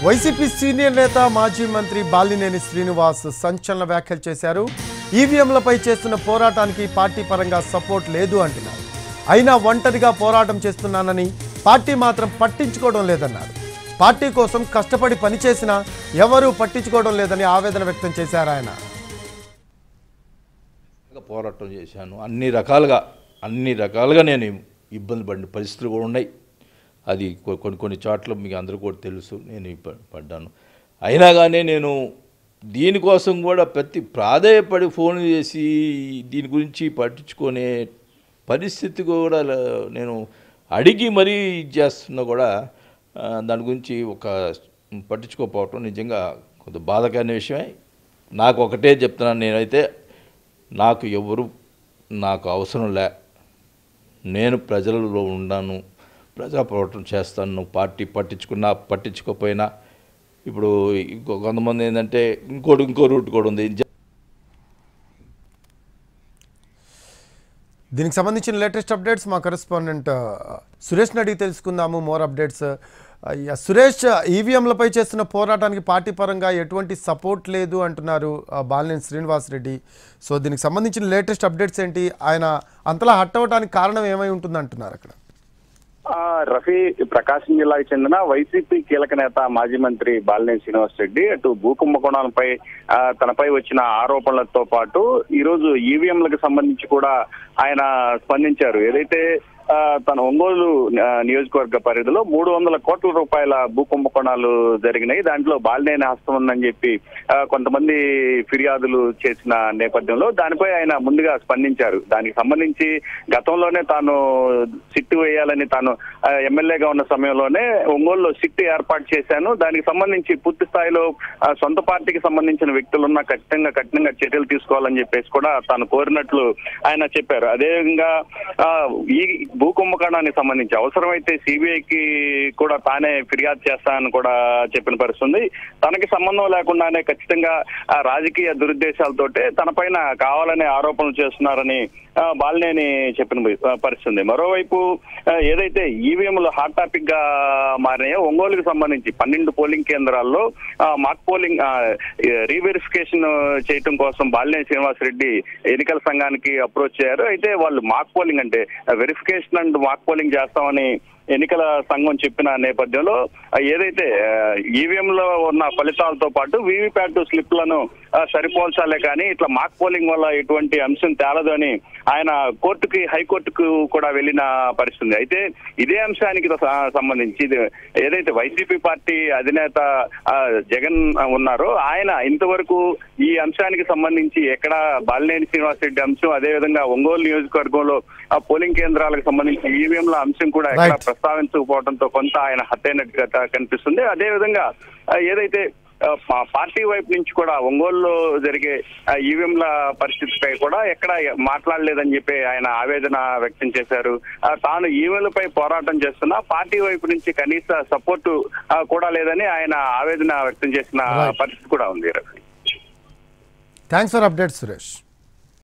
YCP senior నేత మాజీ మంత్రి బాలినేని శ్రీనివాస్ సంచలన వ్యాఖ్యలు చేశారు. ఈవీఎంలపై చేస్తున్న పోరాటానికి పార్టీ పరంగా సపోర్ట్ లేదు అంటున్నారు. అయినా ఒంటరిగా పోరాటం చేస్తున్నానని పార్టీ మాత్రం పట్టించుకోవడం లేదన్నారు. పార్టీ కోసం కష్టపడి పనిచేసినా ఎవరూ పట్టించుకోవడం లేదని ఆవేదన వ్యక్తం చేశారు. ఆయన పోరాటం చేశాను, అన్ని రకాలుగా నేను ఇబ్బంది పడిన పరిస్థితులు కూడా ఉన్నాయి. అది కొన్ని చోట్ల మీకు అందరూ కూడా తెలుసు, నేను పడ్డాను. అయినా కానీ నేను దీనికోసం కూడా ప్రాధేయపడి ఫోన్ చేసి దీని గురించి పట్టించుకునే పరిస్థితి కూడా నేను అడిగి మరీ చేస్తున్నా కూడా దాని గురించి పట్టించుకోకపోవటం నిజంగా కొంత బాధకరమైన విషయమే. నాకు ఒకటే చెప్తున్నాను, నేనైతే నాకు అవసరం లే, నేను ప్రజలలో ఉన్నాను, ప్రజా పోరాటం చేస్తాను. పార్టీ పట్టించుకోకపోయినా ఇప్పుడు కొంతమంది ఏంటంటే ఇంకో రూట్ కూడా ఉంది. దీనికి సంబంధించిన లేటెస్ట్ అప్డేట్స్ మా కరెస్పాండెంట్ సురేష్ని అడిగి తెలుసుకుందాము. More updates. సురేష్, ఈవీఎంలపై చేస్తున్న పోరాటానికి పార్టీ పరంగా ఎటువంటి సపోర్ట్ లేదు అంటున్నారు బాలినేని శ్రీనివాస్ రెడ్డి. సో దీనికి సంబంధించిన లేటెస్ట్ అప్డేట్స్ ఏంటి? ఆయన అంతలా హట్ అవ్వడానికి కారణం ఏమై ఉంటుంది అంటున్నారు అక్కడ? రఫీ, ప్రకాశం జిల్లాకు చెందిన వైసీపీ కీలక నేత మాజీ మంత్రి బాలినేని శ్రీనివాస్ రెడ్డి అటు భూ కుంభకోణాలపై తనపై వచ్చిన ఆరోపణలతో పాటు ఈరోజు ఈవీఎంలకు సంబంధించి కూడా ఆయన స్పందించారు. ఏదైతే తన ఒంగోలు నియోజకవర్గ పరిధిలో 300 కోట్ల రూపాయల భూ కుంభకోణాలు జరిగినాయి, దాంట్లో బాలినేని హస్తం ఉందని చెప్పి కొంతమంది ఫిర్యాదులు చేసిన నేపథ్యంలో దానిపై ఆయన ముందుగా స్పందించారు. దానికి సంబంధించి గతంలోనే తాను సిట్టు వేయాలని తాను ఎమ్మెల్యేగా ఉన్న సమయంలోనే ఒంగోలులో సిట్టు ఏర్పాటు చేశాను, దానికి సంబంధించి పూర్తి స్థాయిలో సొంత పార్టీకి సంబంధించిన వ్యక్తులున్న కఠినంగా చర్యలు తీసుకోవాలని చెప్పేసి కూడా తాను కోరినట్లు ఆయన చెప్పారు. అదేవిధంగా ఈ భూ కుంభకోణానికి సంబంధించి అవసరమైతే సిబిఐకి కూడా తానే ఫిర్యాదు చేస్తానని కూడా చెప్పిన పరిస్థితుంది. తనకి సంబంధం లేకుండానే ఖచ్చితంగా రాజకీయ దురుద్దేశాలతోటే తన పైన కావాలనే ఆరోపణలు చేస్తున్నారని బాలినేని చెప్పిన పరిస్థితుంది. మరోవైపు ఏదైతే ఈవీఎంలు హాట్ టాపిక్ గా మారినాయో ఒంగోలుకు సంబంధించి 12 పోలింగ్ కేంద్రాల్లో మాక్ పోలింగ్ రీవెరిఫికేషన్ చేయడం కోసం బాలినేని శ్రీనివాస్ రెడ్డి ఎన్నికల సంఘానికి అప్రోచ్ అయ్యారు. అయితే వాళ్ళు మాక్ పోలింగ్ అంటే వెరిఫికేషన్ అండ్ మాక్ పోలింగ్ చేస్తామని ఎన్నికల సంఘం చెప్పిన నేపథ్యంలో ఏదైతే ఈవీఎంలో ఉన్న ఫలితాలతో పాటు వీవీప్యాట్ స్లిప్లను సరిపోల్చాలే కానీ ఇట్లా మాక్ పోలింగ్ వల్ల ఎటువంటి అంశం తేలదు అని ఆయన హైకోర్టుకు కూడా వెళ్ళిన పరిస్థితి. అయితే ఇదే అంశానికి సంబంధించి ఏదైతే వైసీపీ పార్టీ అధినేత జగన్ ఉన్నారో ఆయన ఇంతవరకు ఈ అంశానికి సంబంధించి ఎక్కడ బాలినేని శ్రీనివాస్ రెడ్డి అంశం, అదేవిధంగా ఒంగోలు నియోజకవర్గంలో పోలింగ్ కేంద్రాలకు సంబంధించి ఈవీఎంల అంశం కూడా ఎక్కడ ప్రస్తావించకపోవడంతో కొంత ఆయన హత్యైనట్టుగా కనిపిస్తుంది. అదేవిధంగా ఏదైతే పార్టీ వైపు నుంచి కూడా ఒంగోలులో జరిగే ఈవీఎంల పరిస్థితిపై కూడా ఎక్కడ మాట్లాడలేదని చెప్పి ఆయన ఆవేదన వ్యక్తం చేశారు. తాను ఈవీఎంలపై పోరాటం చేస్తున్నా పార్టీ వైపు నుంచి కనీస సపోర్టు కూడా లేదని ఆయన ఆవేదన వ్యక్తం చేసిన పరిస్థితి కూడా ఉంది. Thanks for update Suresh.